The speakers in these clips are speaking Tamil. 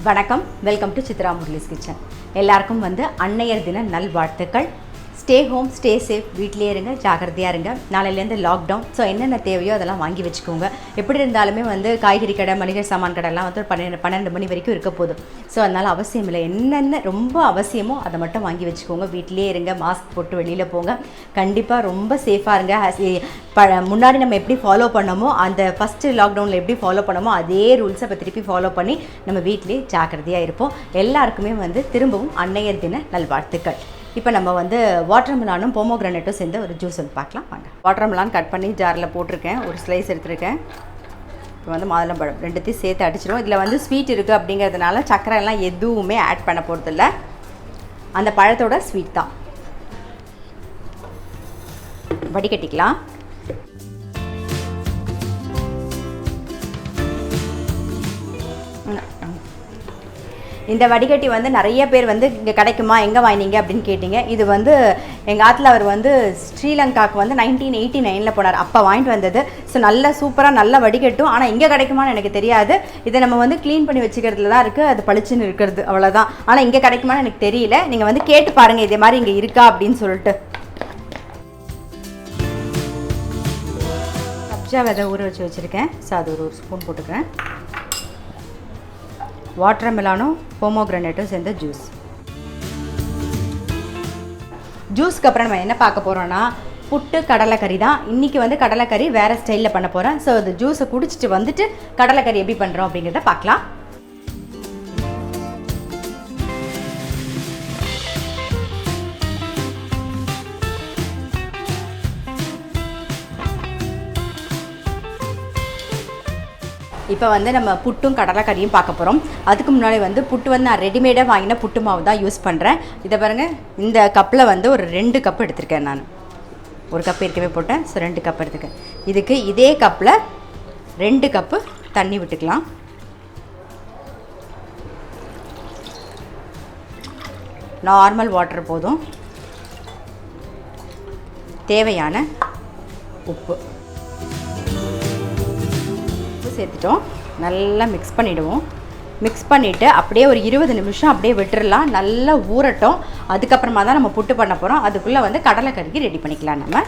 வணக்கம், welcome to Chitra Murali's kitchen. எல்லாருக்கும் அன்னையர் தின நல்வாழ்த்துக்கள். ஸ்டே ஹோம், ஸ்டே சேஃப், வீட்டிலே இருங்க, ஜாகிரதையாக இருங்க. நாளையிலேருந்து லாக்டவுன். ஸோ என்னென்ன தேவையோ அதெல்லாம் வாங்கி வச்சுக்கோங்க. எப்படி இருந்தாலுமே காய்கறி கடை, மளிகை சாமான் கடைலாம் 12 மணி வரைக்கும் இருக்க போதும். ஸோ அதனால் அவசியம் இல்லை. என்னென்ன ரொம்ப அவசியமோ அதை மட்டும் வாங்கி வச்சுக்கோங்க. வீட்டிலே இருங்க, மாஸ்க் போட்டு வெளியில் போங்க. கண்டிப்பாக ரொம்ப சேஃபாக இருங்க. முன்னாடி நம்ம எப்படி ஃபாலோ பண்ணோமோ, அந்த ஃபஸ்ட்டு லாக்டவுனில் எப்படி ஃபாலோ பண்ணோமோ அதே ரூல்ஸை இப்போ திருப்பி ஃபாலோ பண்ணி நம்ம வீட்டிலே ஜாக்கிரதையாக இருப்போம். எல்லாருக்குமே திரும்பவும் அன்னையர் தின நல்வாழ்த்துக்கள். இப்போ நம்ம வாட்டர்மெலானும் போமோகிரானேட்டும் சேர்ந்து ஒரு ஜூஸ் பார்க்கலாம் வாங்க. வாட்டர்மெலான் கட் பண்ணி ஜாரில் போட்டிருக்கேன், ஒரு ஸ்லைஸ் எடுத்துருக்கேன். இப்போ மாதுளம்பழம் ரெண்டுத்தையும் சேர்த்து அடிச்சிடும். இதில் ஸ்வீட் இருக்குது அப்படிங்கிறதுனால சர்க்கரை எல்லாம் எதுவுமே ஆட் பண்ண போகிறதில்ல. அந்த பழத்தோட ஸ்வீட் தான். வடிகட்டிக்கலாம். இந்த வடிகட்டி நிறைய பேர் இங்கே கிடைக்குமா, எங்கே வாங்கினீங்க அப்படின்னு கேட்டிங்க. இது எங்கள் ஆற்றுல அவர் ஸ்ரீலங்காவுக்கு 1989 போனார். அப்போ வாங்கிட்டு வந்தது. ஸோ நல்ல சூப்பராக நல்ல வடிகட்டும். ஆனால் இங்கே கிடைக்குமான்னு எனக்கு தெரியாது. இதை நம்ம க்ளீன் பண்ணி வச்சுக்கிறதுல தான் இருக்குது, அது பளிச்சுன்னு இருக்கிறது, அவ்வளோதான். ஆனால் இங்கே கிடைக்குமான்னு எனக்கு தெரியல. நீங்கள் கேட்டு பாருங்கள், இதே மாதிரி இங்கே இருக்கா அப்படின்னு சொல்லிட்டு. சப்ஜா விதை ஊற வச்சுருக்கேன். ஸோ அது ஒரு ஸ்பூன் போட்டுக்கிறேன். வாட்டர்மெலானும் போமோகிரானேட்டும் சேர்ந்த ஜூஸ்க்கு அப்புறம் நம்ம என்ன பார்க்க போகிறோன்னா, புட்டு கடலைக்கறி தான். இன்றைக்கி கடலைக்கறி வேறு ஸ்டைலில் பண்ண போகிறேன். ஸோ அது ஜூஸை குடிச்சிட்டு கடலைக்கறி எப்படி பண்ணுறோம் அப்படிங்கிறத பார்க்கலாம். இப்போ நம்ம புட்டும் கடலைக்கறியும் பார்க்க போகிறோம். அதுக்கு முன்னாடி புட்டு நான் ரெடிமேடாக வாங்கின புட்டு மாவு தான் யூஸ் பண்ணுறேன். இதை பாருங்கள், இந்த கப்பில் ஒரு 2 கப் எடுத்திருக்கேன். நான் ஒரு கப் ஏற்கனவே போட்டேன். ஸோ 2 கப் எடுத்துக்கேன். இதுக்கு இதே கப்பில் 2 கப்பு தண்ணி விட்டுக்கலாம். நார்மல் வாட்டர் போதும். தேவையான உப்பு சேர்த்துட்டோம். நல்லா மிக்ஸ் பண்ணிவிடுவோம். மிக்ஸ் பண்ணிவிட்டு அப்படியே ஒரு 20 நிமிஷம் அப்படியே விட்டுடலாம். நல்லா ஊறட்டும். அதுக்கப்புறமா தான் நம்ம புட்டு பண்ண போகிறோம். அதுக்குள்ளே கடலைக்கறிக்கு ரெடி பண்ணிக்கலாம். நம்ம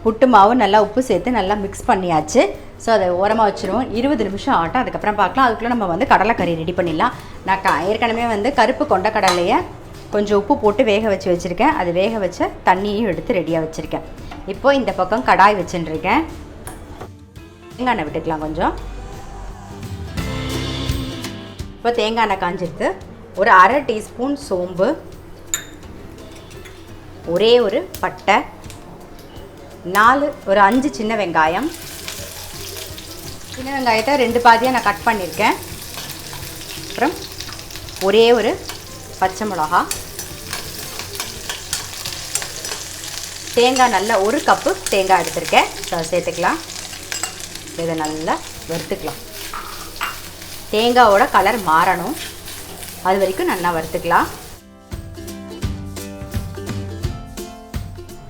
புட்டு மாவு நல்லா உப்பு சேர்த்து நல்லா மிக்ஸ் பண்ணியாச்சு. ஸோ அதை ஓரமாக வச்சுருவோம். 20 நிமிஷம் ஆட்டும். அதுக்கப்புறம் பார்க்கலாம். அதுக்குள்ளே நம்ம கடலைக்கறி ரெடி பண்ணிடலாம். நான் ஏற்கனவே கருப்பு கொண்ட கடலையை கொஞ்சம் உப்பு போட்டு வேக வச்சுருக்கேன். அது வேக வச்ச தண்ணியும் எடுத்து ரெடியாக வச்சுருக்கேன். இப்போ இந்த பக்கம் கடாய் வச்சுட்டுருக்கேன். தேங்காய் எண்ணெய் விட்டுக்கலாம் கொஞ்சம். இப்போ தேங்காய் எண்ணெய் காஞ்சிடுது. ஒரு 1/2 டீஸ்பூன் சோம்பு, ஒரே ஒரு பட்டை, ஒரு 5 சின்ன வெங்காயம். சின்ன வெங்காயத்தை 2 பாதியாக நான் கட் பண்ணியிருக்கேன். அப்புறம் ஒரே ஒரு பச்சை மிளகா, தேங்காய் நல்லா 1 கப்பு தேங்காய் எடுத்துருக்கேன். சேர்த்துக்கலாம். இதை நல்லா வறுத்துக்கலாம். தேங்காயோட கலர் மாறணும், அது வரைக்கும் நல்லா வறுத்துக்கலாம்.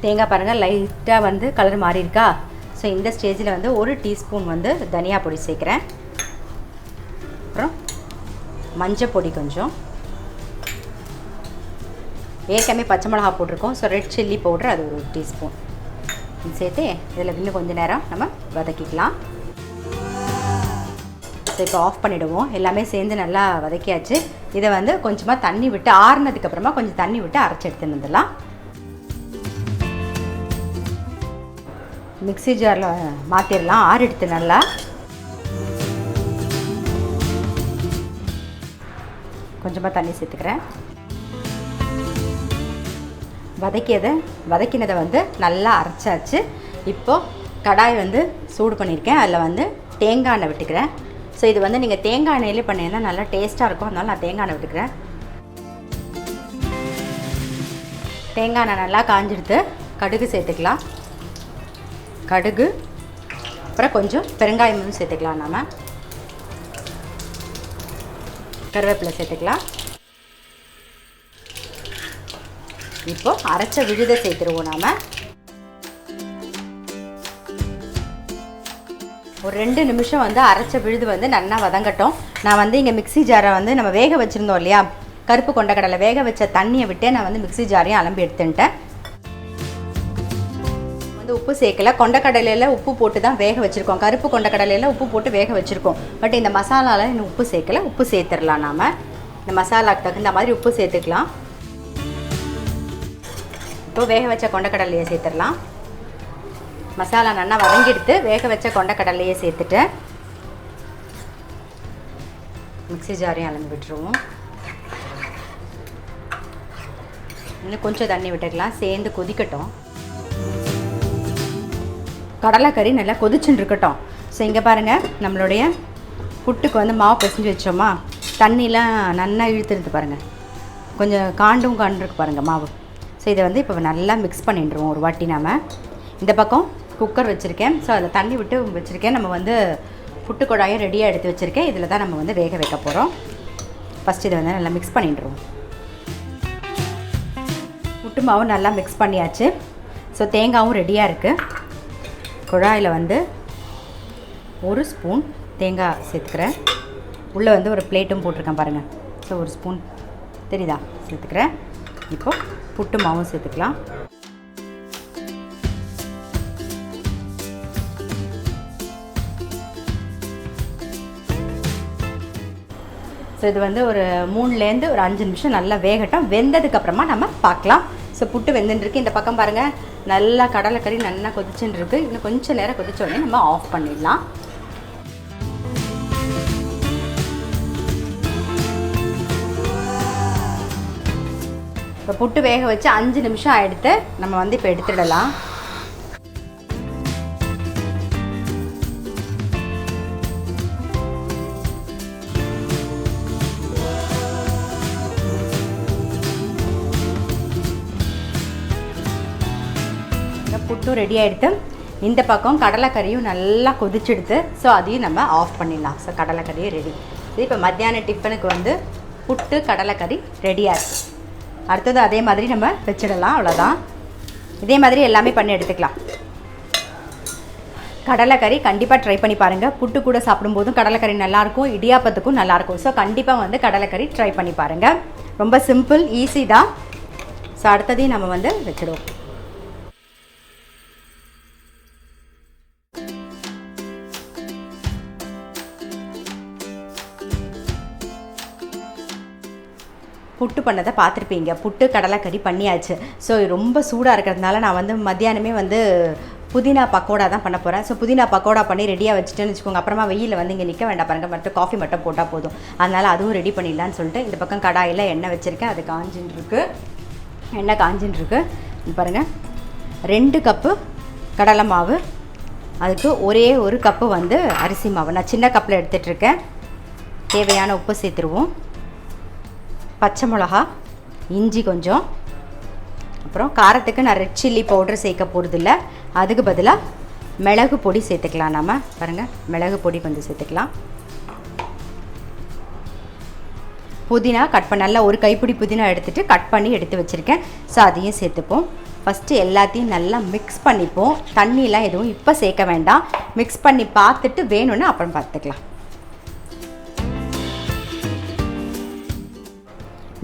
தேங்காய் பாருங்கள் லைட்டாக கலர் மாறி இருக்கா. ஸோ இந்த ஸ்டேஜில் 1 டீஸ்பூன் தனியா பொடி சேர்க்குறேன். அப்புறம் மஞ்சள் பொடி கொஞ்சம், ஏற்கனவே பச்சை மிளகா போட்டிருக்கோம். ஸோ ரெட் சில்லி பவுடர் அது 1 டீஸ்பூன் சேர்த்து இதில் இன்னும் கொஞ்சம் நேரம் நம்ம வதக்கிக்கலாம். ஸோ இப்போ ஆஃப் பண்ணிவிடுவோம். எல்லாமே சேர்ந்து நல்லா வதக்கியாச்சு. இதை கொஞ்சமாக தண்ணி விட்டு ஆறுனதுக்கப்புறமா கொஞ்சம் தண்ணி விட்டு அரைச்சி எடுத்துன்னு வந்துடலாம். மிக்ஸி ஜாரில் மாற்றிடலாம். எடுத்து நல்லா கொஞ்சமாக தண்ணி சேர்த்துக்கிறேன். வதக்கினதை நல்லா அரைச்சாச்சு. இப்போது கடாய் சூடு பண்ணியிருக்கேன். அதில் தேங்காய் எண்ணெய் விட்டுக்கிறேன். ஸோ இது நீங்கள் தேங்காய் எண்ணெயிலே பண்ணிங்கன்னா நல்லா டேஸ்ட்டாக இருக்கும். அதனால் நான் தேங்காய் எண்ணெய் விட்டுக்கிறேன். தேங்காய் எண்ணெய் நல்லா காஞ்சிடுத்து. கடுகு சேர்த்துக்கலாம். கடுகு, அப்புறம் கொஞ்சம் பெருங்காயமும் சேர்த்துக்கலாம். நம்ம கருவேப்பிலை சேர்த்துக்கலாம். இப்போ அரைச்ச விழுதை சேர்த்துருவோம். நாம் ஒரு 2 நிமிஷம் வந்து அரைச்ச விழுது வந்து நல்லா வதங்கட்டும். நான் வந்து இங்கே மிக்ஸி ஜாரை வந்து நம்ம வேக வச்சுருந்தோம் இல்லையா, கருப்பு கொண்டக்கடலை வேக வச்ச தண்ணியை விட்டு நான் வந்து மிக்ஸி ஜாரையும் அலம்பி எடுத்துட்டேன். வந்து உப்பு சேர்க்கல, கொண்டக்கடலையில் உப்பு போட்டு தான் வேக வச்சுருக்கோம். கருப்பு கொண்டக்கடலையில் உப்பு போட்டு வேக வச்சுருக்கோம். பட் இந்த மசாலாவில் இன்னும் உப்பு சேர்க்கல. உப்பு சேர்த்துடலாம். நாம் இந்த மசாலாவுக்கு தகுந்த மாதிரி உப்பு சேர்த்துக்கலாம். இப்போ வேக வச்ச கொண்டக்கடலையை சேர்த்துடலாம். மசாலா நல்லா வதங்கிடுத்து வேக வச்ச கொண்டக்கடலையை சேர்த்துட்டு மிக்ஸி ஜாரையும் அலம்பி விட்டுருவோம். இன்னும் கொஞ்சம் தண்ணி விட்டுக்கலாம், சேர்ந்து கொதிக்கட்டும். கடலைக்கறி நல்லா கொதிச்சுன்னு இருக்கட்டும். ஸோ இங்கே பாருங்கள், நம்மளுடைய புட்டுக்கு வந்து மாவு பிசைஞ்சு வச்சோமா, தண்ணிலாம் நல்லா இழுத்துடுது பாருங்கள், கொஞ்சம் காண்டும் காண்டிருக்கு பாருங்கள் மாவு. ஸோ இதை வந்து இப்போ நல்லா மிக்ஸ் பண்ணிட்டுருவோம் ஒரு வாட்டி. நாம் இந்த பக்கம் குக்கர் வச்சுருக்கேன். ஸோ அதில் தண்ணி விட்டு வச்சுருக்கேன். நம்ம வந்து புட்டு குழாயும் ரெடியாக எடுத்து வச்சுருக்கேன். இதில் தான் நம்ம வந்து வேக வைக்க போகிறோம். ஃபஸ்ட்டு இதை வந்து நல்லா மிக்ஸ் பண்ணிட்டுருவோம். புட்டு மாவும் நல்லா மிக்ஸ் பண்ணியாச்சு. ஸோ தேங்காயும் ரெடியாக இருக்குது. குழாயில் வந்து 1 ஸ்பூன் தேங்காய் சேர்த்துக்கிறேன். உள்ளே வந்து ஒரு பிளேட்டும் போட்டிருக்கேன் பாருங்கள். ஸோ 1 ஸ்பூன் தெரியுதா சேர்த்துக்கிறேன். இப்போது புட்டு மாவும் சேர்த்துக்கலாம். ஸோ இது வந்து ஒரு 3லேருந்து ஒரு 5 நிமிஷம் நல்லா வேகட்டும். வெந்ததுக்கப்புறமா நம்ம பார்க்கலாம். ஸோ புட்டு வெந்துட்டுருக்கு. இந்த பக்கம் பாருங்கள், நல்லா கடலைக்கறி நல்லா கொதிச்சுன்னு இருக்குது. இன்னும் கொஞ்சம் நேரம் கொதிச்ச உடனே நம்ம ஆஃப் பண்ணிடலாம். இப்போ புட்டு வேக வச்சு 5 நிமிஷம் ஆகிடுத்து. நம்ம வந்து இப்போ எடுத்துடலாம். புட்டும் ரெடி ஆகிடுது. இந்த பக்கம் கடலைக்கறியும் நல்லா கொதிச்சிடுது. ஸோ அதையும் நம்ம ஆஃப் பண்ணிடலாம். ஸோ கடலைக்கறியும் ரெடி. இப்போ மத்தியான டிஃபனுக்கு வந்து புட்டு கடலைக்கறி ரெடியாக இருக்குது. அடுத்தது அதே மாதிரி நம்ம வச்சிடலாம். அவ்வளோதான். இதே மாதிரி எல்லாமே பண்ணி எடுத்துக்கலாம். கடலைக்கறி கண்டிப்பாக ட்ரை பண்ணி பாருங்கள். புட்டு கூட சாப்பிடும்போதும் கடலைக்கறி நல்லாயிருக்கும், இடியாப்பத்துக்கும் நல்லாயிருக்கும். ஸோ கண்டிப்பாக வந்து கடலைக்கறி ட்ரை பண்ணி பாருங்கள். ரொம்ப சிம்பிள், ஈஸி தான். ஸோ அடுத்ததையும் நம்ம வந்து வச்சிடுவோம். புட்டு பண்ணதை பார்த்துருப்பீங்க. புட்டு கடலைக்கறி பண்ணியாச்சு. ஸோ ரொம்ப சூடாக இருக்கிறதுனால நான் வந்து மத்தியானமே வந்து புதினா பக்கோடா தான் பண்ண போகிறேன். ஸோ புதினா பக்கோடா பண்ணி ரெடியாக வச்சுட்டேன்னு வச்சுக்கோங்க. அப்புறமா வெயிலில் வந்து இங்கே நிற்க வேண்டாம் பாருங்கள், மட்டும் காஃபி மட்டும் போட்டால் போதும். அதனால் அதுவும் ரெடி பண்ணிடலான்னு சொல்லிட்டு இந்த பக்கம் கடாயில் எண்ணெய் வச்சுருக்கேன். அது காஞ்சின்னு இருக்கு. எண்ணெய் காஞ்சின்னு இருக்கு. பாருங்கள், 2 கப்பு கடலை மாவு, அதுக்கு ஒரே 1 கப்பு வந்து அரிசி மாவு. நான் சின்ன கப்பில் எடுத்துகிட்ருக்கேன். தேவையான உப்பு சேர்த்துருவோம். பச்சை மிளகா, இஞ்சி கொஞ்சம், அப்புறம் காரத்துக்கு நான் ரெட் சில்லி பவுடர் சேர்க்க போகிறதில்ல. அதுக்கு பதிலாக மிளகு பொடி சேர்த்துக்கலாம். நம்ம பாருங்கள், மிளகு பொடி கொஞ்சம் சேர்த்துக்கலாம். புதினா கட் பண்ண நல்லா 1 கைப்பிடி புதினா எடுத்துகிட்டு கட் பண்ணி எடுத்து வச்சுருக்கேன். ஸோ அதையும் சேர்த்துப்போம். ஃபஸ்ட்டு எல்லாத்தையும் நல்லா மிக்ஸ் பண்ணிப்போம். தண்ணியெலாம் எதுவும் இப்போ சேர்க்க வேண்டாம். மிக்ஸ் பண்ணி பார்த்துட்டு வேணும்னு அப்புறம் பார்த்துக்கலாம்.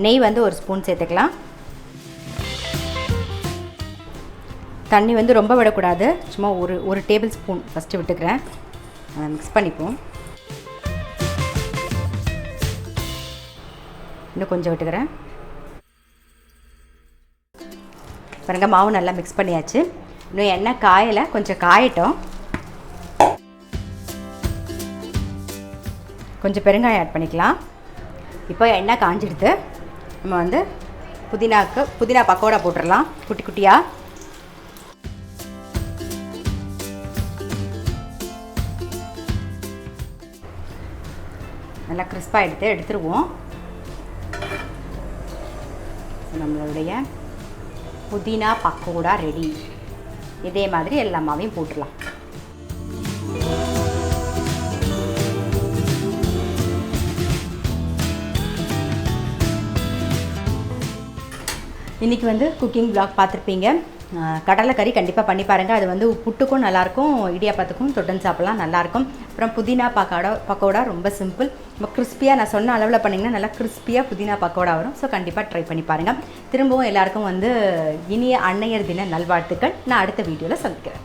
நெய் வந்து 1 ஸ்பூன் சேர்த்துக்கலாம். தண்ணி வந்து ரொம்ப விடக்கூடாது, சும்மா ஒரு டேபிள் ஸ்பூன் ஃபஸ்ட்டு விட்டுக்கிறேன். அதை மிக்ஸ் பண்ணிப்போம். இன்னும் கொஞ்சம் விட்டுக்கிறேன். பாருங்க, மாவு நல்லா மிக்ஸ் பண்ணியாச்சு. இன்னும் எண்ணெய் காயலை, கொஞ்சம் காயட்டும். கொஞ்சம் பெருங்காயம் ஆட் பண்ணிக்கலாம். இப்போ எண்ணெய் காஞ்சிடுது. நம்ம வந்து புதினா பக்கோடா போட்டுடலாம் குட்டி குட்டியாக. நல்லா கிறிஸ்பாக எடுத்துருவோம். நம்மளுடைய புதினா பக்கோடா ரெடி. இதே மாதிரி எல்லா மாவையும் போட்டுடலாம். இன்றைக்கி வந்து குக்கிங் vlog பார்த்துருப்பீங்க. கடலை கறி கண்டிப்பாக பண்ணி பாருங்கள். அது வந்து புட்டுக்கும் நல்லாயிருக்கும், இடியாப்பத்துக்கும் தொட்டுன்னு சாப்பிட்லாம், நல்லாயிருக்கும். அப்புறம் புதினா பக்கோடா ரொம்ப சிம்பிள், ரொம்ப கிறிஸ்பியாக நான் சொன்ன அளவில் பண்ணிங்கன்னா நல்லா கிறிஸ்பியாக புதினா பக்கோடா வரும். ஸோ கண்டிப்பாக ட்ரை பண்ணி பாருங்கள். திரும்பவும் எல்லாருக்கும் வந்து இனிய அன்னையர் தின நல்வாழ்த்துக்கள். நான் அடுத்த வீடியோவில் சந்திக்கிறேன்.